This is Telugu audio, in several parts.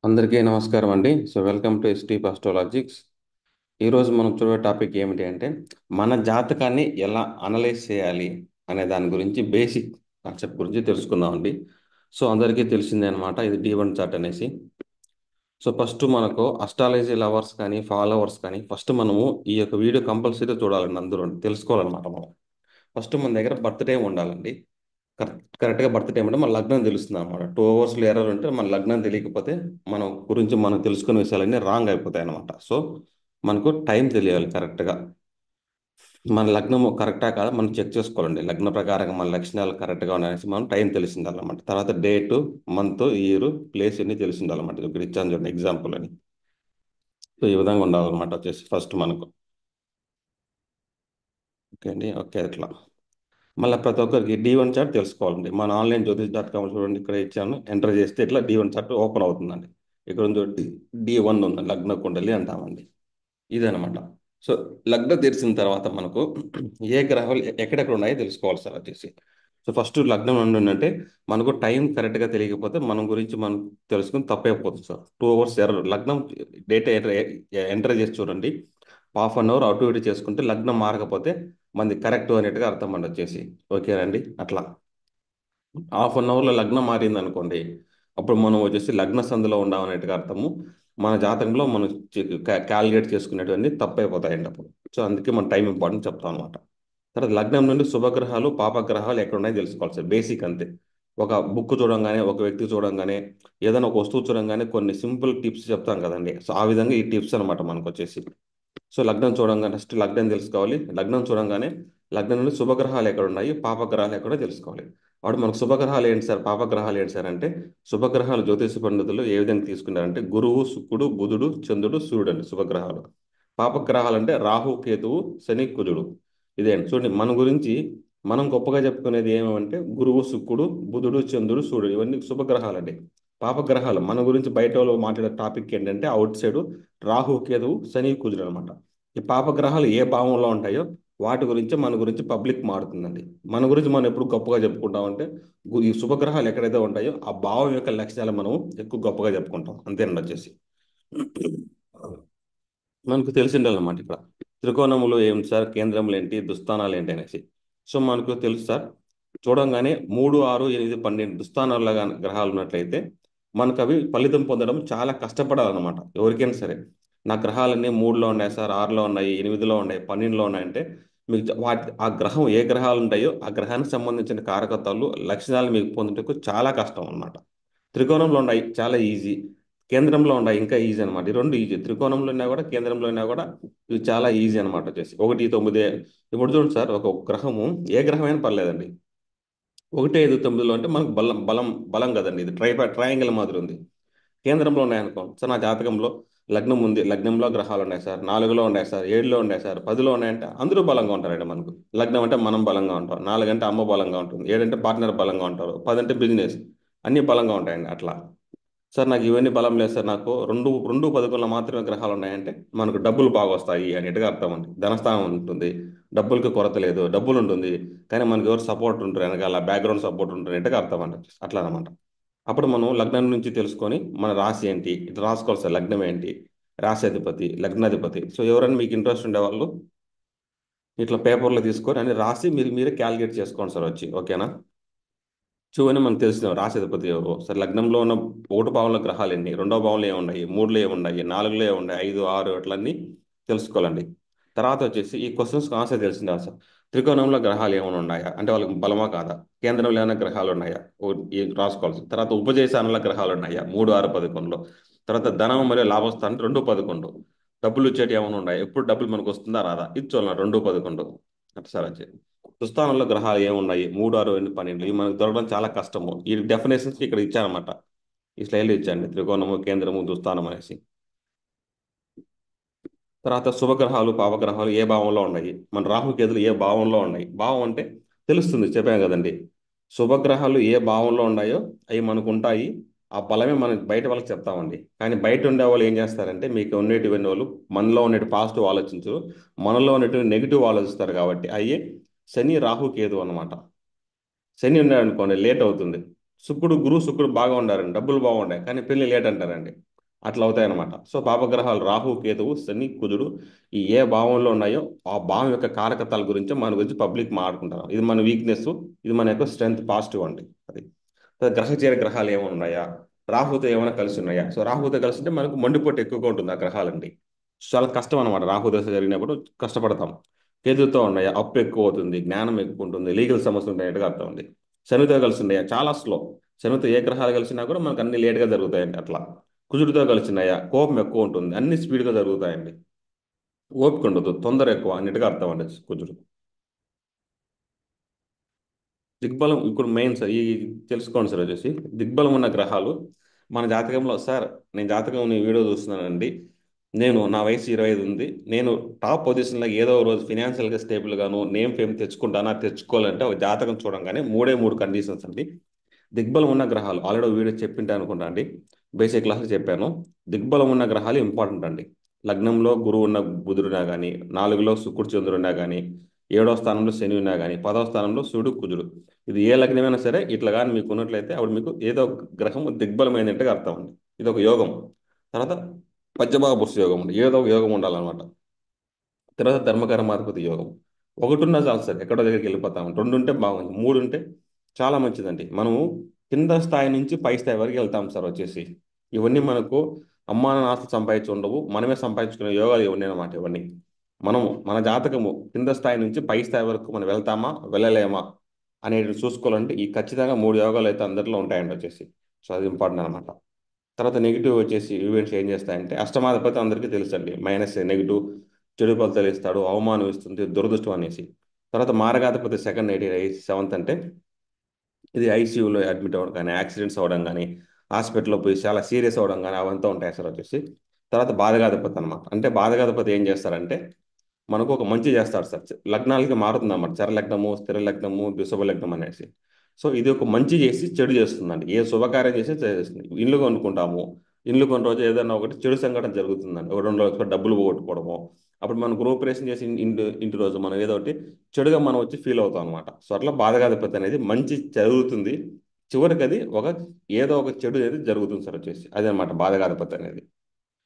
అందరికీ నమస్కారం అండి. Welcome to ST astrologics. ఈరోజు మనం చూడే టాపిక్ ఏమిటి అంటే మన జాతకాన్ని ఎలా అనలైజ్ చేయాలి అనే దాని గురించి బేసిక్ కాన్సెప్ట్ గురించి తెలుసుకుందామండి. అందరికీ తెలిసిందే అనమాట, ఇది D1 చార్ట్ అనేసి. ఫస్ట్ మనకు అస్ట్రాలజీ లవర్స్ కానీ ఫాలోవర్స్ కానీ ఫస్ట్ మనము ఈ యొక్క వీడియో కంపల్సరీ చూడాలండి, అందరూ తెలుసుకోవాలన్నమాట. మనం ఫస్ట్ మన దగ్గర బర్త్ టైం ఉండాలండి. కరెక్ట్గా బర్త్ టైం అంటే మన లగ్నం తెలుస్తుంది అనమాట. 2 అవర్స్లో ఎర్రర్ ఉంటే మన లగ్నం తెలియకపోతే మన గురించి మనం తెలుసుకునే విషయాలన్నీ రాంగ్ అయిపోతాయి అనమాట. మనకు టైం తెలియాలి కరెక్ట్గా. మన లగ్నం కరెక్టా కాదా మనం చెక్ చేసుకోవాలండి. లగ్న ప్రకారంగా మన లక్షణాలు కరెక్ట్గా ఉన్నాయనేసి మనం టైం తెలిసిందాలన్నమాట. తర్వాత డేటు, మంత్, ఇయర్, ప్లేస్ అన్ని తెలిసిందాలన్నమాట. ఇక్కడ ఇచ్చాను చూడండి ఎగ్జాంపుల్ అని. ఈ విధంగా ఉండాలన్నమాట. వచ్చేసి ఫస్ట్ మనకు ఓకే అండి. ఓకే, అట్లా మళ్ళీ ప్రతి ఒక్కరికి D1 చార్ట్ తెలుసుకోవాలండి. మన ఆన్లైన్ జ్యోతిష్.com చూడండి, ఇక్కడ ఇచ్చాను. ఎంటర్ చేస్తే ఇట్లా D1 చార్ట్ ఓపెన్ అవుతుందండి. ఇక్కడ ఉంది D1 ఉంది, లగ్న కుండలి అంటామండి. ఇదనమాట. సో లగ్న తెరిచిన తర్వాత మనకు ఏ గ్రహాలు ఎక్కడెక్కడ ఉన్నాయో తెలుసుకోవాలి సార్ వచ్చేసి. ఫస్ట్ లగ్నం నుండి అంటే మనకు టైం కరెక్ట్గా తెలియకపోతే మన గురించి మనం తెలుసుకుని తప్పైపోతుంది సార్. 2 అవర్స్ ఎర్రర్ లగ్నం డేటా ఎంటర్ చేసి చూడండి. ½ అవర్ అటు ఇటు చేసుకుంటే లగ్నం మారకపోతే మనది కరెక్ట్ అనేట్టుగా అర్థం అండి వచ్చేసి. ఓకేనండి. అట్లా ½ అవర్లో లగ్నం మారింది అనుకోండి, అప్పుడు మనం వచ్చేసి లగ్న సంధిలో ఉన్నామనేట్టుగా అర్థము. మన జాతకంలో మనం క్యాలిక్యులేట్ చేసుకునేటివన్నీ తప్పైపోతాయండి అప్పుడు. అందుకే మన టైం ఇంపార్టెంట్ చెప్తాం అనమాట. తర్వాత లగ్నం నుండి శుభగ్రహాలు పాపగ్రహాలు ఎక్కడ ఉన్నాయో తెలుసుకోవాలి సార్. బేసిక్ అంతే. ఒక బుక్ చూడంగానే, ఒక వ్యక్తి చూడంగానే, ఏదైనా ఒక వస్తువు చూడంగానే కొన్ని సింపుల్ టిప్స్ చెప్తాం కదండి. ఆ విధంగా ఈ టిప్స్ అనమాట మనకు వచ్చేసి. లగ్నం చూడంగానే ఫస్ట్ లగ్నం తెలుసుకోవాలి. లగ్నం చూడంగానే లగ్నం నుండి శుభగ్రహాలు ఎక్కడ ఉన్నాయి, పాపగ్రహాలు ఎక్కడో తెలుసుకోవాలి. వాడు మనకు శుభగ్రహాలు ఏంటి సార్, పాపగ్రహాలు ఏంటి సార్ అంటే, శుభగ్రహాలు జ్యోతిష పండితులు ఏ విధంగా తీసుకున్నారంటే గురువు, శుక్రుడు, బుధుడు, చంద్రుడు, సూర్యుడు అండి శుభగ్రహాలు. పాపగ్రహాలు అంటే రాహు, కేతువు, శని, కుజుడు. ఇదే అండి. చూడండి, మన గురించి మనం గొప్పగా చెప్పుకునేది ఏమంటే గురువు, శుక్రుడు, బుధుడు, చంద్రుడు, సూర్యుడు ఇవన్నీ శుభగ్రహాలు అండి. పాపగ్రహాలు మన గురించి బయట వాళ్ళు మాట్లాడే టాపిక్ ఏంటంటే అవుట్ సైడ్ రాహు, కేతువు, శని, కుజుడు అనమాట. ఈ పాపగ్రహాలు ఏ భావంలో ఉంటాయో వాటి గురించి మన గురించి పబ్లిక్ మారుతుందండి. మన గురించి మనం ఎప్పుడు గొప్పగా చెప్పుకుంటామంటే ఈ శుభగ్రహాలు ఎక్కడైతే ఉంటాయో ఆ భావం యొక్క లక్షణాలు మనం ఎక్కువ గొప్పగా చెప్పుకుంటాం. అంతేనండి వచ్చేసి. మనకు తెలిసి ఉండాలన్నమాట. ఇక్కడ త్రికోణములు ఏమిటి సార్, కేంద్రములు ఏంటి, దుస్థానాలు ఏంటి అనేసి. మనకు తెలుసు సార్. చూడంగానే 3, 6, 8, 12 దుస్థానాల గ్రహాలు ఉన్నట్లయితే మనకు అవి ఫలితం పొందడం చాలా కష్టపడాలన్నమాట. ఎవరికైనా సరే నా గ్రహాలన్నీ 3లో ఉన్నాయి సార్, 6లో ఉన్నాయి, 8లో ఉన్నాయి, 12లో ఉన్నాయంటే మీకు వాటి ఆ గ్రహం ఏ గ్రహాలు ఉంటాయో ఆ గ్రహానికి సంబంధించిన కారకత్వాలు లక్షణాలు మీకు పొందుటకు చాలా కష్టం అన్నమాట. త్రికోణంలో ఉన్నాయి చాలా ఈజీ, కేంద్రంలో ఉన్నాయి ఇంకా ఈజీ అనమాట. ఈ రెండు ఈజీ, త్రికోణంలో ఉన్నా కూడా కేంద్రంలో ఉన్నా కూడా ఇవి చాలా ఈజీ అనమాట వచ్చేసి. 1, 9. ఇప్పుడు చూడండి సార్, ఒక గ్రహము ఏ గ్రహమైనా పర్లేదండి. 1, 5, 9లో అంటే మనకు బలం బలం బలం కదండి. ఇది ట్రయాంగిల్ మాదిరి ఉంది. కేంద్రంలో ఉన్నాయనుకో సార్, నా జాతకంలో లగ్నం ఉంది, లగ్నంలో గ్రహాలు ఉన్నాయి సార్, 4లో ఉన్నాయి సార్, 7లో ఉన్నాయి సార్, 10లో ఉన్నాయంటే అందరూ బలంగా ఉంటారండి మనకు. లగ్నం అంటే మనం బలంగా ఉంటాం, 4 అంటే అమ్మ బలంగా ఉంటుంది, 7 అంటే పార్ట్నర్ బలంగా ఉంటారు, 10 అంటే బిజినెస్, అన్నీ బలంగా ఉంటాయండి అట్లా. సార్ నాకు ఇవన్నీ బలం లేదు సార్, నాకు రెండు రెండు 11లో మాత్రమే గ్రహాలు ఉన్నాయంటే మనకు డబ్బులు బాగా వస్తాయి అనేట్టుగా అర్థం అండి. ధనస్థానం ఉంటుంది, డబ్బులకి కొరత లేదు, డబ్బులు ఉంటుంది, కానీ మనకి ఎవరు సపోర్ట్ ఉంటారు, వెనకాల బ్యాక్గ్రౌండ్ సపోర్ట్ ఉంటుంది అనేట్టుగా అర్థం అండి. అట్లా అనమాట. అప్పుడు మనం లగ్నం నుంచి తెలుసుకొని మన రాశి ఏంటి ఇట్లా రాసుకోవాలి సార్. లగ్నం ఏంటి, రాశి అధిపతి, లగ్నాధిపతి. ఎవరైనా మీకు ఇంట్రెస్ట్ ఉండేవాళ్ళు ఇట్లా పేపర్లో తీసుకొని అన్ని రాసి మీరే క్యాలిక్యులేట్ చేసుకోండి సార్ వచ్చి. ఓకేనా. చూవని మనకు తెలిసిన రాశి ఎవరు సరే, లగ్నంలో ఉన్న 1 భావంలో గ్రహాలు ఎన్ని, 2వ భావంలో ఏమున్నాయి, 3లో ఏమున్నాయి, 4లో ఏమున్నాయి, 5, 6 అట్లన్నీ తెలుసుకోవాలండి. తర్వాత వచ్చేసి ఈ క్వశ్చన్స్కి ఆన్సర్ తెలిసిందా సార్. త్రికోణంలో గ్రహాలు ఏమైనా ఉన్నాయా అంటే వాళ్ళకి బలమా కాదా, కేంద్రంలో ఏమైనా గ్రహాలు ఉన్నాయా రాసుకోవాలి. తర్వాత ఉపజయస్థానంలో గ్రహాలు ఉన్నాయా 3, 6, 11లో. తర్వాత ధనం మరియు లాభస్థానం 2, 11. డబ్బులు వచ్చేటి ఏమైనా ఉన్నాయా, ఎప్పుడు డబ్బులు మనకు వస్తుందా రాదా ఇది చూడాలి 2, 11. అట్లా సార్ వచ్చేది. దుస్థానంలో గ్రహాలు ఏమున్నాయి 3, 6, 8, 12 ఇవి మనకు దొరకడం చాలా కష్టము. ఈ డెఫినేషన్స్ ఇక్కడ ఇచ్చారన్నమాట. ఈ స్లైడ్లో ఇచ్చాండి, త్రికోణము, కేంద్రము, దుస్థానం అనేసి. తర్వాత శుభగ్రహాలు పాపగ్రహాలు ఏ భావంలో ఉన్నాయి, మన రాహుకేతులు ఏ భావంలో ఉన్నాయి. భావం అంటే తెలుస్తుంది, చెప్పాం కదండి. శుభగ్రహాలు ఏ భావంలో ఉన్నాయో అవి మనకు ఉంటాయి. ఆ బలమే మనకి బయట వాళ్ళకి చెప్తామండి. కానీ బయట ఉండే వాళ్ళు ఏం చేస్తారంటే మీకు ఉండేటివన్నీ వాళ్ళు మనలో ఉండేటి పాజిటివ్ ఆలోచించరు, మనలో ఉండేటివి నెగిటివ్ ఆలోచిస్తారు. కాబట్టి అయ్యే శని, రాహు, కేతు అన్నమాట. శని ఉన్నాడు అనుకోండి లేట్ అవుతుంది. శుక్రుడు, గురువు, శుక్రుడు బాగా ఉండారండి, డబ్బులు బాగుంటాయి, కానీ పెళ్లి లేట్ అంటారండి. అట్లా అవుతాయి అనమాట. సో పాపగ్రహాలు రాహు, కేతువు, శని, కుజుడు ఈ ఏ భావంలో ఉన్నాయో ఆ భావం యొక్క కారకతాల గురించి మన గురించి పబ్లిక్ మాట్లాడుకుంటారు. ఇది మన వీక్నెస్, ఇది మన యొక్క స్ట్రెంగ్త్, పాజిటివ్ అండి అది. గ్రహచేర గ్రహాలు ఏమైనా ఉన్నాయా, రాహుతో ఏమైనా కలిసి ఉన్నాయా? సో రాహుతో కలిసి ఉంటే మనకు మండిపోటు ఎక్కువగా ఉంటుంది ఆ గ్రహాలండి. చాలా కష్టం అనమాట. రాహు దశ జరిగినప్పుడు కష్టపడతాం. కేతుతో ఉన్నాయా, అప్పు ఎక్కువ అవుతుంది, జ్ఞానం ఎక్కువ ఉంటుంది, లీగల్ సమస్యలు ఉంటాయట్టుగా అర్థం ఉంది. శనితో కలిసి ఉన్నాయా, చాలా స్లో. శనితో ఏ గ్రహాలు కలిసినా కూడా మనకు అన్ని లేట్గా జరుగుతాయండి అట్లా. కుజుడితో కలిసినాయా, కోపం ఎక్కువ ఉంటుంది, అన్ని స్పీడ్గా జరుగుతాయండి. ఓపిక ఉండదు, తొందర ఎక్కువ అన్నిటిగా అర్థం అండి కుజుడు. దిగ్బలం ఇప్పుడు మెయిన్ సార్ ఈ తెలుసుకోండి సార్ వచ్చేసి దిగ్బలం ఉన్న గ్రహాలు మన జాతకంలో సార్. నేను జాతకం వీడియో చూస్తున్నానండి. నా వయసు 25 ఉంది. నేను టాప్ పొజిషన్లో ఏదో ఒక రోజు ఫినాన్షియల్గా స్టేబుల్ గాను నేమ్ ఫేమ్ తెచ్చుకుంటానా తెచ్చుకోవాలంటే ఒక జాతకం చూడంగానే మూడే మూడు కండిషన్స్ అండి. దిగ్బలం ఉన్న గ్రహాలు ఆల్రెడీ వీడియో చెప్పింటే అనుకుంటా అండి. బేసిక్ క్లాస్ చెప్పాను. దిగ్బలం ఉన్న గ్రహాలు ఇంపార్టెంట్ అండి. లగ్నంలో గురువు ఉన్న బుధుడున్నా కానీ, నాలుగులో శుక్రుడు చంద్రుడున్నా కానీ, ఏడో స్థానంలో శని ఉన్నా కానీ, పదవ స్థానంలో సూర్యుడు కుజుడు. ఇది ఏ లగ్నమైనా సరే ఇట్లా కానీ మీకు ఉన్నట్లయితే అప్పుడు మీకు ఏదో ఒక గ్రహం దిగ్బలమైనట్టుగా అర్థం అండి. ఇది ఒక యోగం. తర్వాత పంచభావ పురుష యోగం ఉంది. ఏదో ఒక యోగం ఉండాలన్నమాట. తర్వాత ధర్మకర్మాధిపతి యోగం. ఒకటి ఉన్నా చాలు సార్, ఎక్కడో దగ్గరికి వెళ్ళిపోతాం. రెండు ఉంటే బాగుంది, మూడు ఉంటే చాలా మంచిదండి. మనము కింద స్థాయి నుంచి పై స్థాయి వరకు వెళ్తాం సార్ వచ్చేసి. ఇవన్నీ మనకు అమ్మా నాన్న ఆస్తి సంపాదించి ఉండవు, మనమే సంపాదించుకునే యోగాలు ఇవన్నీ అనమాట. ఇవన్నీ మనము మన జాతకము కింద స్థాయి నుంచి పై స్థాయి వరకు మనం వెళ్తామా వెళ్ళలేమా అనేది చూసుకోవాలంటే ఈ ఖచ్చితంగా మూడు యోగాలు అయితే అందరిలో ఉంటాయండి వచ్చేసి. సో అది ఇంపార్టెంట్ అనమాట. తర్వాత నెగిటివ్ వచ్చేసి ఈవెంట్స్ ఏం చేస్తాయంటే అష్టమాధిపతి అందరికీ తెలుసండి. మైనస్ నెగిటివ్, చెడు ఫలితాలు ఇస్తాడు, అవమానం ఇస్తుంది, దురదృష్టం అనేసి. తర్వాత మారకాధిపతి సెకండ్, ఎయిట్, సెవెంత్ అంటే ఇది ఐసీయూలో అడ్మిట్ అవ్వడం కానీ, యాక్సిడెంట్స్ అవ్వడం కానీ, హాస్పిటల్లో పోయి చాలా సీరియస్ అవ్వడం కానీ అవంతా ఉంటాయి సార్ వచ్చేసి. తర్వాత బాధగాధిపతి అనమాట. అంటే బాధగాధిపతి ఏం చేస్తారంటే మనకు ఒక మంచి చేస్తాడు సార్. లగ్నాలకి మారుతుంది అన్నమాట. చర లగ్నము, స్థిర లగ్నము, శుభ లగ్నం అనేసి. సో ఇది ఒక మంచి చేసి చెడు చేస్తుందండి. ఏ శుభకార్యం చేసి చెడు చేస్తుంది. ఇల్లు కొనుక్కుంటాము. ఇల్లు కొన్ని రోజు ఏదైనా ఒకటి చెడు సంఘటన జరుగుతుందండి. ఒక 2 రోజులు డబ్బులు పోగొట్టుకోవడము. అప్పుడు మనం గృహప్రవేశం చేసి ఇంటి రోజు మనం ఏదో ఒకటి చెడుగా మనం వచ్చి ఫీల్ అవుతాం అనమాట. సో అట్లా బాధగాధిపతి అనేది మంచి జరుగుతుంది. చివరికి అది ఏదో ఒక చెడు అనేది జరుగుతుంది సార్ వచ్చేసి. అదే అనమాట బాధగాధిపతి అనేది.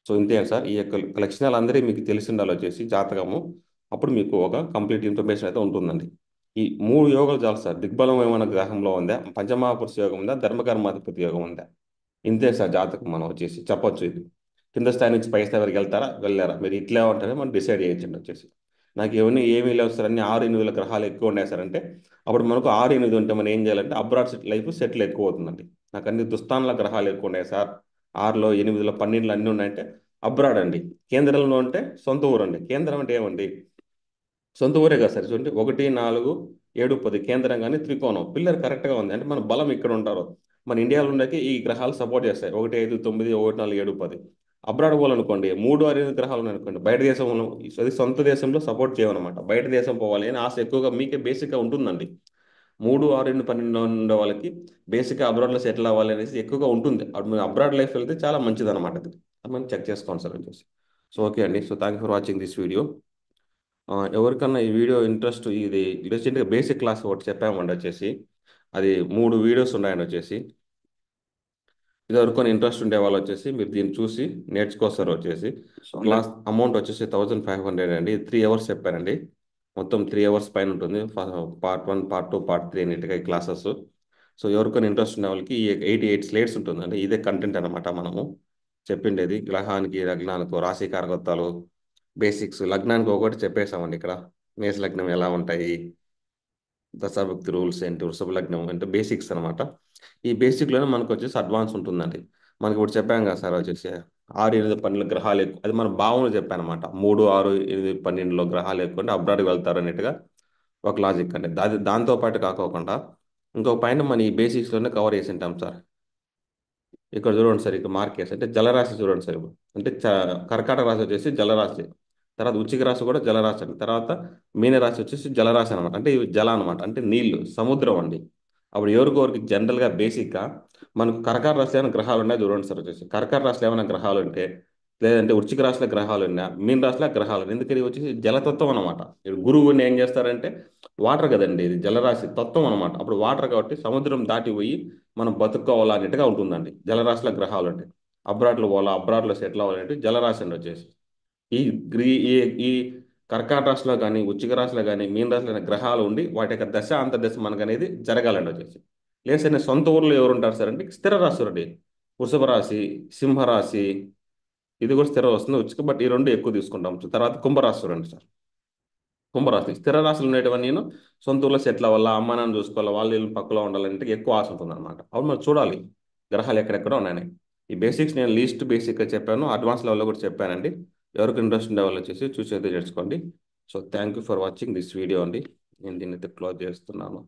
సో ఇంతే సార్. ఈ యొక్క లక్షణాలు అందరికీ మీకు తెలిసి ఉండాలి వచ్చేసి జాతకము. అప్పుడు మీకు ఒక కంప్లీట్ ఇన్ఫర్మేషన్ అయితే ఉంటుందండి. ఈ మూడు యోగాలు చాలు సార్. దిగ్బలం ఏమైనా గ్రహంలో ఉందా, పంచమహాపురుష యోగం ఉందా, ధర్మకర్మాధిపతి యోగం ఉందా, ఇంతే సార్ జాతకం. మనం వచ్చేసి చెప్పొచ్చు ఇది. కింద స్థాయి నుంచి పై స్థాయి వరకు వెళ్తారా వెళ్ళారా, మీరు ఇట్లే ఉంటారే మనం డిసైడ్ చేయొచ్చండి వచ్చేసి. నాకు ఏమీ ఏమీ లేవు సార్, అన్ని 6 8 గ్రహాలు ఎక్కువ ఉన్నాయి సార్ అంటే అప్పుడు మనకు 6 8 ఉంటే మనం ఏం చేయాలంటే అబ్రాడ్ లైఫ్ సెటిల్ ఎక్కువ అవుతుందండి. నాకు అన్ని దుస్థానాల గ్రహాలు ఎక్కువ ఉన్నాయి సార్, 6లో 8లో 12లో అన్నీ ఉన్నాయంటే అబ్రాడ్ అండి. కేంద్రంలో ఉంటే సొంత ఊరు అండి. కేంద్రం అంటే ఏమండి, సొంత ఊరే కదా సార్. చూడండి 1 4 7 10 కేంద్రం కానీ త్రికోణం పిల్లర్ కరెక్ట్గా ఉంది అంటే మన బలం ఇక్కడ ఉంటారు. మన ఇండియాలో ఉండేకి ఈ గ్రహాలు సపోర్ట్ చేస్తాయి. 1 5 9 1 4 7 10. అబ్రాడ్ పోవాలనుకోండి 3 6 8 గ్రహాలు ఉన్నాయనుకోండి బయట దేశంలో అది సొంత దేశంలో సపోర్ట్ చేయమన్నమాట. బయట దేశం పోవాలి అని ఆశ ఎక్కువగా మీకే బేసిక్గా ఉంటుందండి. 3 6 8 12 ఉండే వాళ్ళకి బేసిక్గా అబ్రాడ్లో సెటిల్ అవ్వాలి అనేసి ఎక్కువగా ఉంటుంది. అప్పుడు మీరు అబ్రాడ్ లైఫ్ వెళ్తే చాలా మంచిది అనమాట. అది మనం చెక్ చేసుకోండి సార్ వచ్చేసి. సో ఓకే అండి. So thank you for watching this video. ఎవరికన్నా ఈ వీడియో ఇంట్రెస్ట్, ఇది రీసెంట్గా బేసిక్ క్లాస్ ఒకటి చెప్పామండి వచ్చేసి. అది 3 వీడియోస్ ఉన్నాయండి వచ్చేసి. ఇది వరకు ఇంట్రెస్ట్ ఉండే వాళ్ళు వచ్చేసి మీరు దీన్ని చూసి నేర్చుకోస్తారు వచ్చేసి. క్లాస్ అమౌంట్ వచ్చేసి 1500 అండి. 3 అవర్స్ చెప్పారండి. మొత్తం 3 అవర్స్ పైన ఉంటుంది. పార్ట్ 1, పార్ట్ 2, పార్ట్ 3 అన్నిటిగా ఈ క్లాసెస్. సో ఎవరికైనా ఇంట్రెస్ట్ ఉన్న వాళ్ళకి ఈ 88 స్లేట్స్ ఉంటుందండి. ఇదే కంటెంట్ అనమాట మనము చెప్పిండేది. గ్రహానికి, లగ్నానికి, రాశి కారకత్వాలు, బేసిక్స్. లగ్నానికి ఒకటి చెప్పేసామండి ఇక్కడ. మేష లగ్నం ఎలా ఉంటాయి, దశాభక్తి రూల్స్ ఏంటి, వృషభ లగ్నం అంటే బేసిక్స్ అనమాట. ఈ బేసిక్లోనే మనకు వచ్చేసి అడ్వాన్స్ ఉంటుందండి. మనకి ఇప్పుడు చెప్పాం కదా సార్ వచ్చేసి 6 8 12 గ్రహాలు ఎక్కువ, అది మన భావనలు చెప్పాను అనమాట. 3 6 8 12లో గ్రహాలు ఎక్కువ అంటే అబ్రాడ్కి వెళ్తారు అన్నట్టుగా ఒక లాజిక్ అండి. దాంతో పాటు కాకోకుండా ఇంకొక పాయింట్ మన ఈ బేసిక్స్లోనే కవర్ చేసి ఉంటాం సార్. ఇక్కడ చూడండి సార్, ఇక్కడ మార్క్ చేసి అంటే జలరాశి చూడండి సార్. ఇప్పుడు అంటే కర్కాటక రాశి వచ్చేసి జలరాశి. తర్వాత వృశ్చిక రాశి కూడా జలరాశి అండి. తర్వాత మీనరాశి వచ్చేసి జలరాశి అనమాట. అంటే ఇవి జల అనమాట, అంటే నీళ్లు, సముద్రం అండి. అప్పుడు ఎవరికొరికి జనరల్గా బేసిక్గా మనకు కర్కాటక రాశిలో ఏమైనా గ్రహాలు ఉన్నాయి చూడండి సార్ వచ్చేసి. కర్కాటక రాశిలో ఏమైనా గ్రహాలు ఉంటే, లేదంటే వృశ్చిక రాశిలో గ్రహాలు ఉన్నా, మీన రాశిలో గ్రహాలు ఉన్నాయి. ఎందుకని ఇవి వచ్చేసి జలతత్వం అనమాట. ఇప్పుడు గురువుని ఏం చేస్తారంటే వాటర్ కదండి, ఇది జలరాశి తత్వం అనమాట. అప్పుడు వాటర్ కాబట్టి సముద్రం దాటి పోయి మనం బతుక్కోవాలన్నట్టుగా ఉంటుందండి జలరాశిలో గ్రహాలు అంటే. అబ్రాడ్లో పోవాలా, అబ్రాడ్లో సెటిల్ అవ్వాలంటే జలరాశి అండి వచ్చేసి. ఈ గ్రీ ఈ ఈ కర్కాట రాశిలో కానీ, వృశ్చిక రాశిలో కానీ, మీన రాశిలో కానీ గ్రహాలు ఉండి వాటి యొక్క దశ అంతర్దశ మనకు అనేది జరగాలండి వచ్చేసి. లేదు సార్ నేను సొంత ఊర్లో ఎవరు ఉంటారు సార్ అంటే స్థిర రాశులు అండి. వృషభ రాశి, సింహరాశి, ఇది కూడా స్థిర వస్తుంది వృశ్చిక, బట్ ఈ రెండు ఎక్కువ తీసుకుంటాం. తర్వాత కుంభరాశి చూడండి సార్. కుంభరాశి స్థిర రాశులు ఉండేటివన్నీ నేను సొంత ఊర్లో సెటిల్ అవ్వాలా, అమ్మా నాన్న చూసుకోవాలా, వాళ్ళు వీళ్ళు పక్కలో ఉండాలంటే ఎక్కువ ఆశ ఉంటుంది అనమాట. అవును మరి చూడాలి గ్రహాలు ఎక్కడెక్కడ ఉన్నాయని. ఈ బేసిక్స్ నేను లీస్ట్ బేసిక్గా చెప్పాను, అడ్వాన్స్ లెవెల్లో కూడా చెప్పానండి. ఎవరికి ఇంట్రెస్ట్ ఉండే వాళ్ళు వచ్చేసి చూసి అయితే చేసుకోండి. So thank you for watching this video అండి. నేను దీన్ని అయితే క్లోజ్ చేస్తున్నాను.